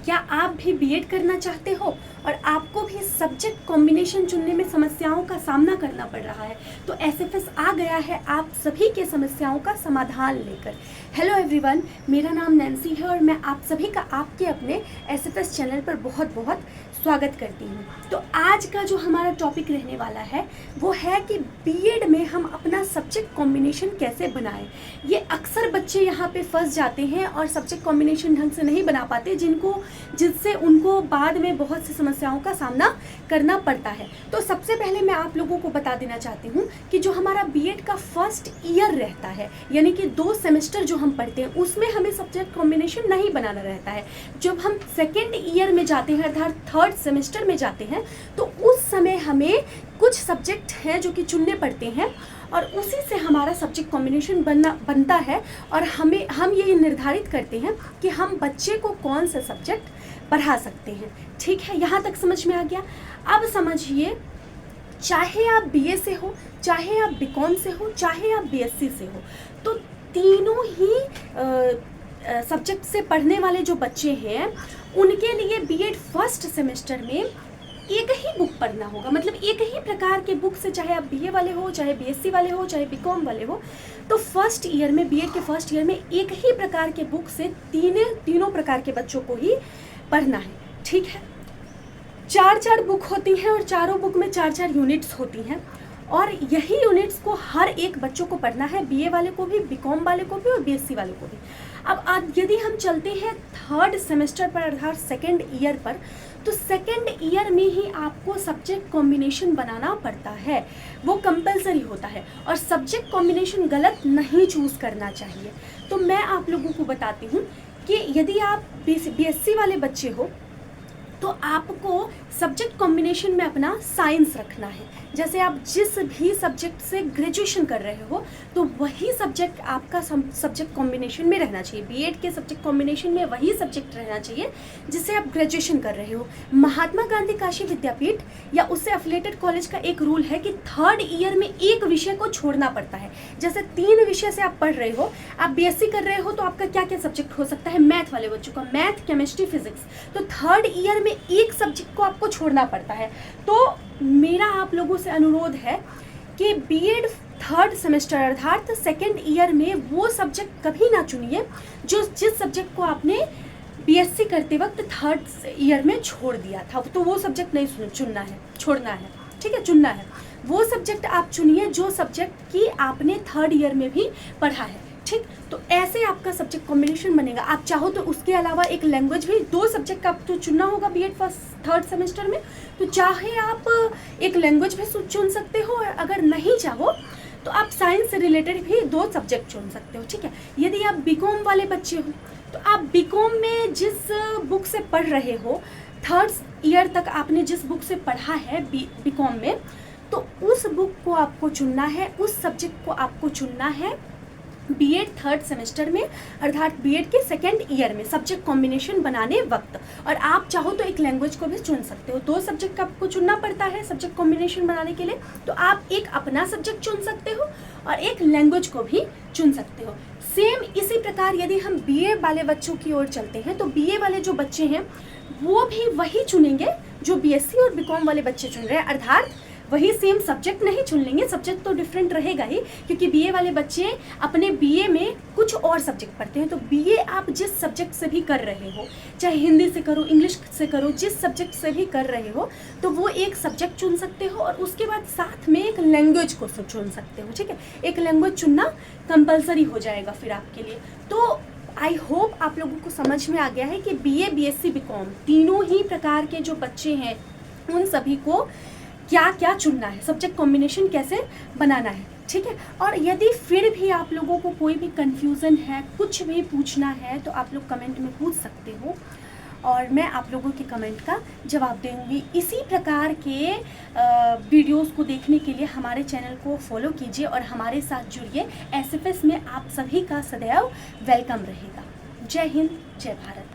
क्या आप भी बीएड करना चाहते हो और आपको भी सब्जेक्ट कॉम्बिनेशन चुनने में समस्याओं का सामना करना पड़ रहा है? तो एसएफएस आ गया है आप सभी के समस्याओं का समाधान लेकर। हेलो एवरीवन, मेरा नाम नैन्सी है और मैं आप सभी का आपके अपने एसएफएस चैनल पर बहुत बहुत स्वागत करती हूँ। तो आज का जो हमारा टॉपिक रहने वाला है वो है कि बीएड में हम अपना सब्जेक्ट कॉम्बिनेशन कैसे बनाएं। ये अक्सर बच्चे यहाँ पे फंस जाते हैं और सब्जेक्ट कॉम्बिनेशन ढंग से नहीं बना पाते, जिससे उनको बाद में बहुत सी समस्याओं का सामना करना पड़ता है। तो सबसे पहले मैं आप लोगों को बता देना चाहती हूँ कि जो हमारा बीएड का फर्स्ट ईयर रहता है, यानी कि 2 सेमेस्टर जो हम पढ़ते हैं, उसमें हमें सब्जेक्ट कॉम्बिनेशन नहीं बनाना रहता है। जब हम सेकेंड ईयर में जाते हैं अर्थात थर्ड सेमेस्टर में जाते हैं, तो उस समय हमें कुछ सब्जेक्ट हैं जो कि चुनने पड़ते हैं और उसी से हमारा सब्जेक्ट कॉम्बिनेशन बनता है और हम ये निर्धारित करते हैं कि हम बच्चे को कौन सा सब्जेक्ट पढ़ा सकते हैं। ठीक है, यहाँ तक समझ में आ गया। अब समझिए, चाहे आप बीए से हो, चाहे आप बीकॉम से हो, चाहे आप बीएससी से हो, तो तीनों ही सब्जेक्ट से पढ़ने वाले जो बच्चे हैं उनके लिए बीएड फर्स्ट सेमेस्टर में एक ही बुक पढ़ना होगा। मतलब एक ही प्रकार के बुक से, चाहे आप बीए वाले हो, चाहे बीएससी वाले हो, चाहे बीकॉम वाले हो, तो फर्स्ट ईयर में, बीएड के फर्स्ट ईयर में एक ही प्रकार के बुक से तीनों प्रकार के बच्चों को ही पढ़ना है। ठीक है, 4 बुक होती हैं और चारों बुक में 4 यूनिट्स होती हैं और यही यूनिट्स को हर एक बच्चों को पढ़ना है, बीए वाले को भी, बीकॉम वाले को भी और बीएससी वाले को भी। अब यदि हम चलते हैं थर्ड सेमेस्टर पर अर्थात सेकेंड ईयर पर, तो सेकेंड ईयर में ही आपको सब्जेक्ट कॉम्बिनेशन बनाना पड़ता है, वो कंपलसरी होता है और सब्जेक्ट कॉम्बिनेशन गलत नहीं चूज़ करना चाहिए। तो मैं आप लोगों को बताती हूँ कि यदि आप बीएससी वाले बच्चे हो तो आपको सब्जेक्ट कॉम्बिनेशन में अपना साइंस रखना है। जैसे आप जिस भी सब्जेक्ट से ग्रेजुएशन कर रहे हो तो वही सब्जेक्ट आपका सब्जेक्ट कॉम्बिनेशन में रहना चाहिए। बीएड के सब्जेक्ट कॉम्बिनेशन में वही सब्जेक्ट रहना चाहिए जिससे आप ग्रेजुएशन कर रहे हो। महात्मा गांधी काशी विद्यापीठ या उससे एफिलेटेड कॉलेज का एक रूल है कि थर्ड ईयर में एक विषय को छोड़ना पड़ता है। जैसे 3 विषय से आप पढ़ रहे हो, आप बीएससी कर रहे हो, तो आपका क्या क्या सब्जेक्ट हो सकता है? मैथ वाले बच्चों का मैथ, केमिस्ट्री, फिजिक्स। तो थर्ड ईयर में एक सब्जेक्ट को आपको छोड़ना पड़ता है। तो मेरा आप लोगों से अनुरोध है कि बीएड थर्ड सेमेस्टर अर्थात सेकेंड ईयर में वो सब्जेक्ट कभी ना चुनिए जिस सब्जेक्ट को आपने बीएससी करते वक्त थर्ड ईयर में छोड़ दिया था। तो वो सब्जेक्ट नहीं चुनना है, छोड़ना है। ठीक है, चुनना है। वो सब्जेक्ट आप चुनिए जो सब्जेक्ट की आपने थर्ड ईयर में भी पढ़ा है। ठीक, तो ऐसे आपका सब्जेक्ट कॉम्बिनेशन बनेगा। आप चाहो तो उसके अलावा एक लैंग्वेज भी, 2 सब्जेक्ट का आपको चुनना होगा बीएड फर्स्ट थर्ड सेमेस्टर में, तो चाहे आप एक लैंग्वेज भी चुन सकते हो और अगर नहीं चाहो तो आप साइंस से रिलेटेड भी 2 सब्जेक्ट चुन सकते हो। ठीक है, यदि आप बीकॉम वाले बच्चे हो तो आप बीकॉम में जिस बुक से पढ़ रहे हो, थर्ड ईयर तक आपने जिस बुक से पढ़ा है बीकॉम में, तो उस बुक को आपको चुनना है, उस सब्जेक्ट को आपको चुनना है बीएड थर्ड सेमेस्टर में अर्थात बीएड के सेकेंड ईयर में सब्जेक्ट कॉम्बिनेशन बनाने वक्त। और आप चाहो तो एक लैंग्वेज को भी चुन सकते हो। 2 सब्जेक्ट आपको चुनना पड़ता है सब्जेक्ट कॉम्बिनेशन बनाने के लिए, तो आप एक अपना सब्जेक्ट चुन सकते हो और एक लैंग्वेज को भी चुन सकते हो। सेम इसी प्रकार यदि हम बीए वाले बच्चों की ओर चलते हैं तो बीए वाले जो बच्चे हैं वो भी वही चुनेंगे जो बीएससी और बीकॉम वाले बच्चे चुन रहे हैं, अर्थात वही सेम सब्जेक्ट नहीं चुन लेंगे। सब्जेक्ट तो डिफरेंट रहेगा ही, क्योंकि बीए वाले बच्चे अपने बीए में कुछ और सब्जेक्ट पढ़ते हैं। तो बीए आप जिस सब्जेक्ट से भी कर रहे हो, चाहे हिंदी से करो, इंग्लिश से करो, जिस सब्जेक्ट से भी कर रहे हो, तो वो एक सब्जेक्ट चुन सकते हो और उसके बाद साथ में एक लैंग्वेज को चुन सकते हो। ठीक है, एक लैंग्वेज चुनना कंपलसरी हो जाएगा फिर आपके लिए। तो आई होप आप लोगों को समझ में आ गया है कि बीए, बीएससी, बीकॉम तीनों ही प्रकार के जो बच्चे हैं उन सभी को क्या क्या चुनना है, सब्जेक्ट कॉम्बिनेशन कैसे बनाना है। ठीक है, और यदि फिर भी आप लोगों को कोई भी कन्फ्यूज़न है, कुछ भी पूछना है, तो आप लोग कमेंट में पूछ सकते हो और मैं आप लोगों के कमेंट का जवाब दूंगी। इसी प्रकार के वीडियोस को देखने के लिए हमारे चैनल को फॉलो कीजिए और हमारे साथ जुड़िए। एसएफएस में आप सभी का सदैव वेलकम रहेगा। जय हिंद, जय भारत।